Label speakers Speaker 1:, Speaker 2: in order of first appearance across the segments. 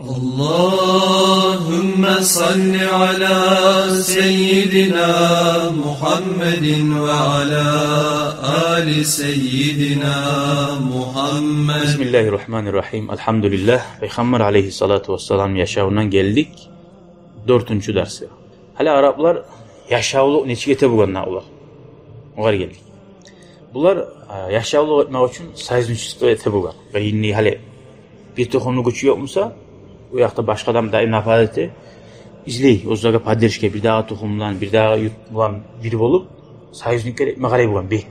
Speaker 1: Allahümme salli ala seyyidina Muhammedin ve ala ali seyyidina Muhammed.
Speaker 2: Bismillahirrahmanirrahim. Elhamdülillah. Peygamber aleyhissalatu vesselam yaşavundan geldik. 4. dersi. Hala Araplar yaşavulu neçigete buganlar ular. Ogar geldik. Bular yaşavulu etmek için sayızınçı ete bugan. Ve yine hali bir tohumlu gücü yokmuşsa o yakta başka adam daim nafad etti. İzley, o zaga padirişke bir daha tohumdan, bir daha yutmulan biri olup sayızınçı etmek aleyhi bugan. Bek.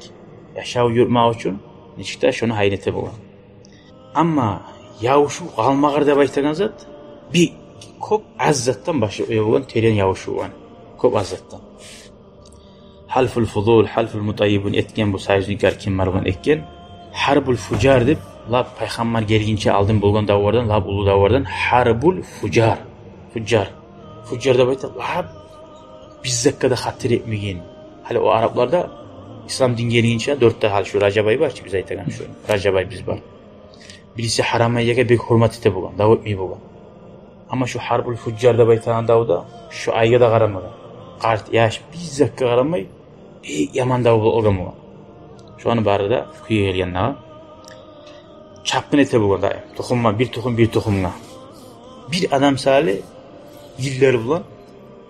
Speaker 2: Yaşavu yurtmak için neçikte şunu haynete bugan. Ama yavuşu almağır da baytagan zat bir kop az zattan başı bugan teren yavuşu bugan. Kop az zattan. Halful fudul, halful mutayyibun etken bu sayızınçı kim marvan etken. Harbul fucar deb lab Peygamber gelgince aldım bulgan davardan, lab ulu davardan harbul fucar. Fucar da bayta lab biz zakkada hatır etmegen. Hala o Araplarda İslam din gelgince 4 hal şu Racabay var ki biz aytagan şu. Racabay biz var. Birisi haramayyaga bek hurmat ete bulgan, davet mi bulgan. Ama şu harbul fucar da baytagan davda şu ayga da qaramagan. Qart yaş biz zakka qaramay yaman davul olgan bulgan. Şu an barada kuyu gelgenler. Çapkın ete bugan daim. Tohumma bir tohumga. Bir adam sali yılları bulan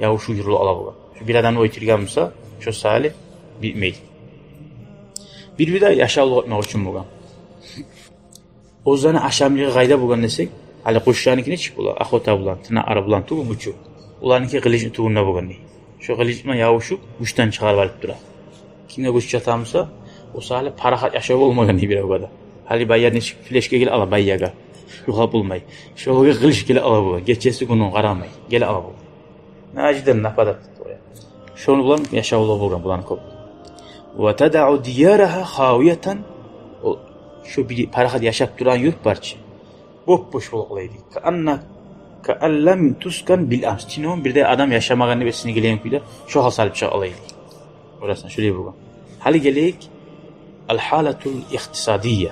Speaker 2: yavuşu yurulu ala bugan. Şu bir adamı oytirgen bulsa şu sali bitmeydi. Bir daha yaşavlı etmek için bugan. O zaman aşamlığı gayda bugan desek, hala koşuşlarınkine çık bulan, ahota bulan, tına ara bulan tuğun buçu. Ularınki kılıcın tuğunna bugan değil. Şu kılıcına yavuşu güçten çıkarıp alıp durar. Kimde güç çatamsa o sahile parahat yaşavı olmagan değil bir avgada. Hali bayyar neşik fleşke gel ala bayyaga. Yuha bulmay. Şoğuga kılıç gel ala bulan. Geçesi günün qaramay. Gel ala bulan. Naciden nafadat oraya. Şonu bulan yaşavı olmagan bulan kop. Ve tada'u diyaraha xaviyatan. Şu bir parahat yaşap duran yurt parça. Boş bulaqlaydı. Ka'allam tuskan bil ams. Çinon bir de adam yaşamagan nebesini gelen kuyda şu hal salip şa alaydı. Orasına şuraya bulan. Hali geleyik al-halatul iktisadiyye.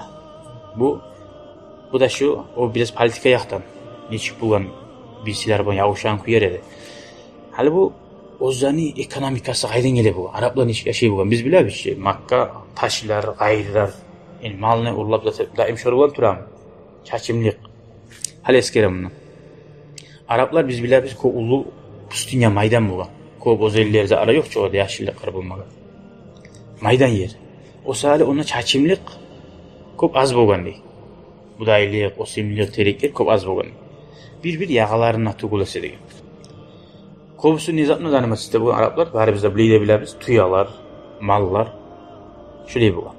Speaker 2: Bu da şu, o biraz politika yaktan. Neçik bulan birisiler bana yavuşan kuyar edi. Hali bu o zani ekonomikası gayden gele bu. Araplar neçik yaşayı bulan. Biz bile bir şey. Makka, taşlar, gayriler. Yani malını urlap da daim şöyle bulan turam. Çaçimlik. Hali eskerem bunu. Araplar biz bile ko ulu pustinya maydan bulan. Ko bozellerde ara yok ki orada yaşlılık karbulmaga. Maydan yer. O sahile ona çaçimlik kop az boğan değil. Budaylık, osimlik, terekler kop az boğan. Bir yağalarına tuğulası değil. Kobusu nizatını zanıması işte bu Araplar. Bari bizde bileyde biz tuyalar, mallar. Şöyle boğan.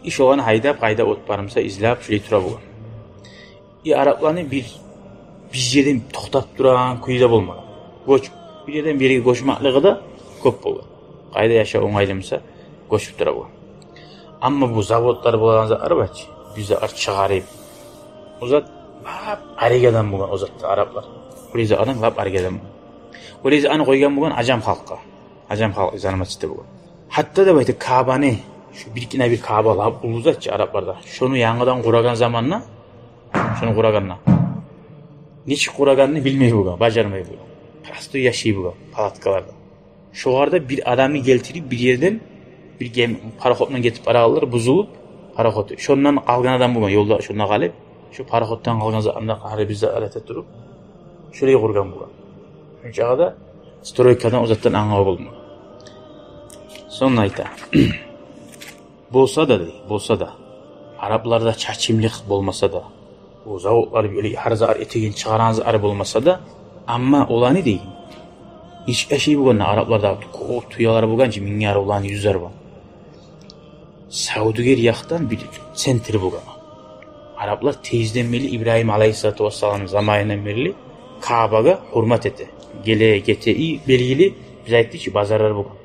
Speaker 2: İş olanı hayda ot barımsa izleyip şöyle tura boğan. Araplarını bir yerden toxtat duran kuyuda bulmadan. Bir yerden biri koşmaklığı da kop boğan. Qayda yaşa oңайлымса көчүп тура bu. Amma bu zavodlar bolan arabaçı bize art çıgarıp uzat arigadan bulan uzatdı Araplar. Kuriza adam lap arigadan. Kuriza anı koygan bulan ajam halkı. Ajam halkı zanımasıda bulan. Hatta da baytı Kabani şu birikine bir Kaba lap uluzatçı Araplarda. Şunu yanıdan kuragan zamanla şunu kuraganla. Neçik kuraganını bilmeyi bulan, bacarmayı bulan. Prasto yaşayı bulan palatkalarda. Şoğarda bir adamı geltirip bir yerden bir gemi paraxotla getip ara alır, buzulup paraxotu. Şondan algan adam bulan yolda şuna qalib, şu paraxotdan algan zamanda qari bizde alet ettirip şuraya qurgan bulan. Şunçağa stroykadan uzattan ağa bulma. Sonra ayta. Bolsa da Araplarda çaçimlik bolmasa da o zavodlar böyle harzar etegin çıgaranızı arı bolmasa da amma olanı değil. Hiç eşeği bulan Araplarda o tuyalar bulanca minyar olan yüzler var. Saudiger yaktan bir sentri bulan. Araplar teyzden beri İbrahim Aleyhisselatü Vesselam'ın zamanından beri Kabe'ye hürmet etti. Gele belgili bize etti ki bazarlar bulan.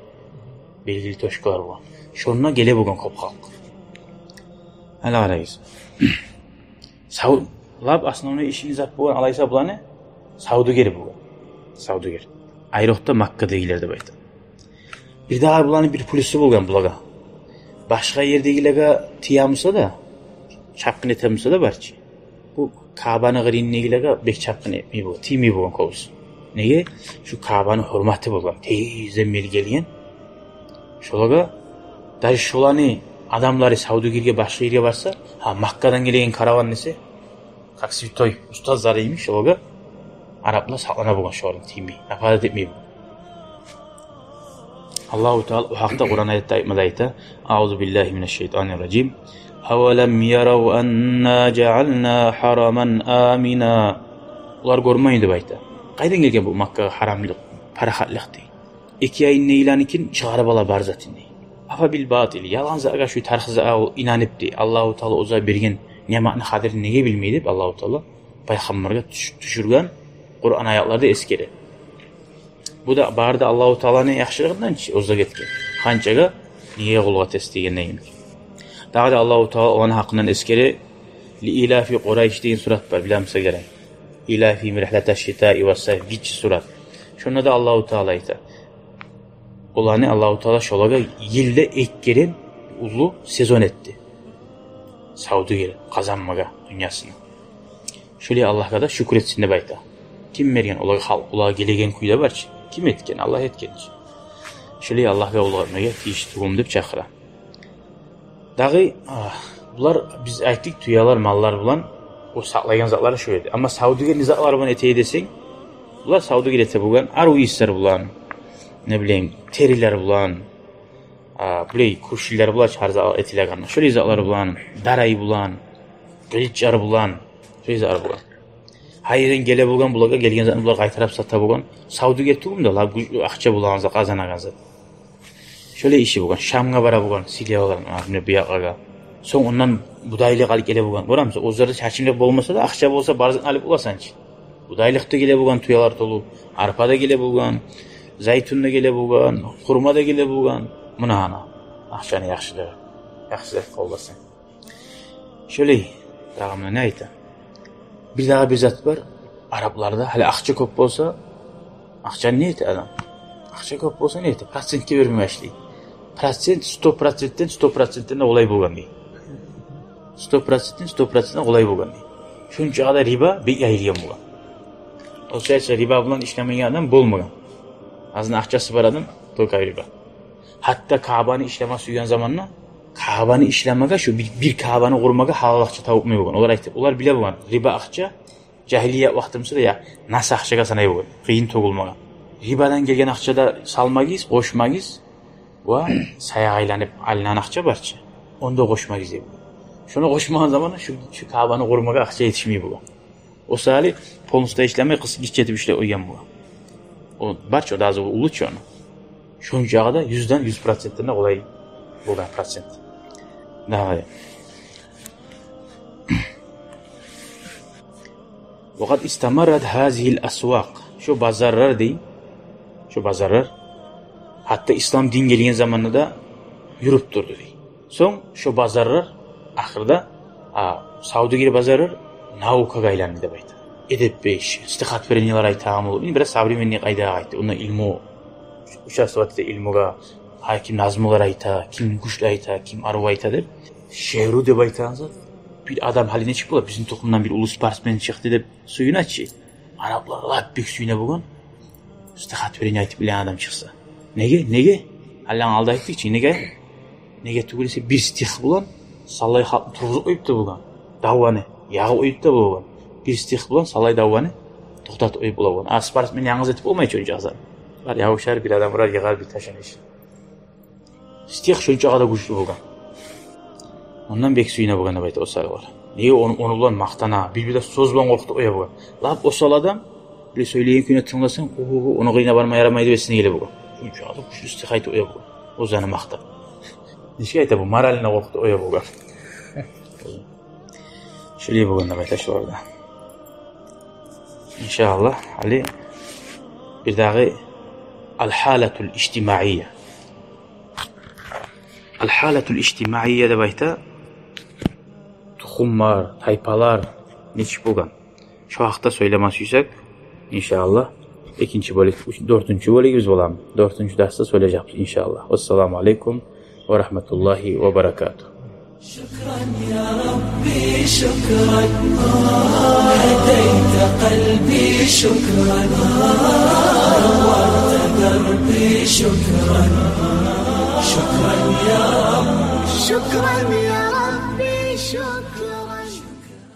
Speaker 2: Belgili toşkalar bulan. Şonuna gele bulan kop halk. Hala arayız. Lab aslında onu işini zat bulan Aleyhisselatü bulanı Saudiger bulan. Saudiger. Ayrıqda Makka'da ileride baydı. Bir daha bulanı bir polisi bulgan bulaga. Başka yerdegilerge tiyamısa da, çapkın etemısa da barçı. Bu Kabany gyrynnegilega bek çapkın etmey bu, timi bu kobus. Nege? Şu Kabany hurmaty bolgan, teyze mel gelgen. Şolaga da şolany adamlary Saudagirge başga yerge barsa, ha Makkadan gelgen karavan nese? Как святой ustazlary imiş şolaga Araplar saklana bolgan şolany timi, nafadat etmey bu. Allahu Teala o hakda Kur'an ayetde aytmada Auzu billahi mineşşeytanirracim. Avelem yarav enna cealna haraman amina. Ular görmeyin dep ayta. Qaydan gelgen bu Makka haramlyk, parahatlyk dey. 2 ayın neylanikin çağırıp ala barzatini. Afa bil batil. Yalan zaga şu tarixza inanıpdi. Allahu Teala oza bergen nematny hadirini nege bilmey dep Allahu Teala paygамbarга düşürgen Kur'an ayatlarda eskeri. Bu da barda Allahu Teala'nın yaxşılığından oza ketken. Kançaga niye kulga testegen neyim. Daha da Allahu Teala onun hakkından eskeri li ilafi Quraysh deyin surat var bilemse gerek. İlafi mirhlataş şita'i ve sayf giç surat. Şunda da Allahu Teala ayta. Olanı Allahu Teala şolaga yilde ekkerin ulu sezon etti. Saudiyya kazanmaga dünyasını. Şöyle Allah'a da şükür etsin de bayta. Kim mergen olaga halk olaga gelegen kuyda barçı. Kim etken? Allah etken. Şöyle Allah'a ulaşmaya tiş tuğum dep çakıra. Dağı bular biz ayttık tuyalar mallar bulan o saklayan zatları şöyle. Ama Saudiga nizatlar bulan eteği deseng bular Saudiga ete bulan aru isler bulan ne bileyim teriler bulan bulay kurşiler bulan çarza etiler şöyle zatlar bulan darayı bulan gülçar bulan şöyle zatlar bulan. Hayırın gele bulan bulaga gelgen zatlar bular qaytarap sata bulan Saudiga tuğum da la akça bulanza kazanagan zat. Şöyle işi bulan Şamga bara bulan Siriya bulan ne biyaga. Son ondan budaylık alıp gele bulan. Boramsa ozarda çarşımlık bolmasa da akça bolsa barzan alıp ulasançı. Budaylıkta gele bulan tuyalar tolu, arpada gele bulan, zaytunda gele bulan, hurmada gele bulan. Muna ana. Akçanı yaxşılığı. Yaxşılık kollasın. Şöyle dağımda ne ayta? Bir daha bir zat var. Araplarda hali akça köp bolsa akçanı ne eti adam? Akça köp bolsa ne eti? Prosentke vermeye başlayı. Prosent 100%'den olay bolgan dey. 100%'den olay bolgan dey. Şuncha da riba bek ayılgan bolgan. Oşaysa riba bilan işlemagan adam bolmagan. Azın akçası bar adam to'kay riba. Hatta Ka'bani işlema suygan zamanna Ka'bani işlemaga şu bir Ka'bani qurmaga halal akça tavupmay bolgan. Ular aytib, ular bile bolgan. Riba akça jahiliya vaqtimizda ya nas akçaga sanay bolgan. Qiyin togulmagan. Ribadan kelgan akçada salmagiz, qo'shmagiz va sayağa aylanıp alinan akça barçı. Onda qo'shmak izleyip. Şunu qo'shmagan zamanı şu Ka'bani qurmaga akça yetişmey bolgan. O sali polnusta işlemey qısık geçetip işle oygan bolgan. O barçı o da azı uluç onu. Şuncağı da 100'den 100%'den olay bolgan prosent. Daha. Vaqat istamarrat hazihil aswaq. Şu bazarlar dey. Şu bazarlar hatta İslam din gelgen zamanında da yürüp durdu dey. Son şu bazarlar ahırda Saudagir bazarlar naukaga aylandı dep aytdı. Edep beş, istihat verenler aytağım olup, biraz savremenlik ayda aytdı. Onda ilmu uçasıvatı ilmuga hakim nazmular ayta, kim güçlü ayta, kim arva ayta dep şehru dep aytağınızda bir adam haline çıkıp ola bizim toplumdan bir ulus sportsmen çıktı dep suyunu açı. Araplar lap büyük suyuna bugun istihat vereni aytıp bilen adam çıksa. Nege? Allah'ın aldı ayttığı için nege tügülese bir istih bulan sallay halkı turguzuk oyup da bulan. Davvanı, yağı oyup da bulan. Bir istih bulan sallay davvanı toxtat oyup bulan. Sportsmen yalnız etip olmay çoğunca azar. Var yavuşar bir adam vurar yığar bir taşan iş. İstih şunca kadar güçlü bulan. Ondan bek suyuna bulan da bayta o sarı var. Nege onu bulan maqtana, bir söz bulan korktu oya bulan. Lap o sal adam bir söyleyen küne tınlasan onu kıyına varma yaramaydı ve sinigele bulan. Şunca kadar güçlü istih ayta oya bulan. O zanı maqta. Neşke ayta bu maraline korktu oya bulan. Şöyle bulan da bayta şu orada. İnşallah Ali bir dağı al-halatul ijtimaiye. Al-halatul ijtimaiye de bayta tuxumlar, taypalar neçik bolgan. Şu haqda söylemesiysak inşallah ikinci bölük, dördüncü bölüğümüz bolam. Dördüncü derste söyleyeceğiz inşallah. Esselamu aleyküm ve rahmetullahi ve berekatuhu.
Speaker 1: شكرا يا ربي شكرا، هديت قلبي شكرا، نورت دربي شكرا، شكرا يا رب،
Speaker 3: شكرا يا ربي شكرا.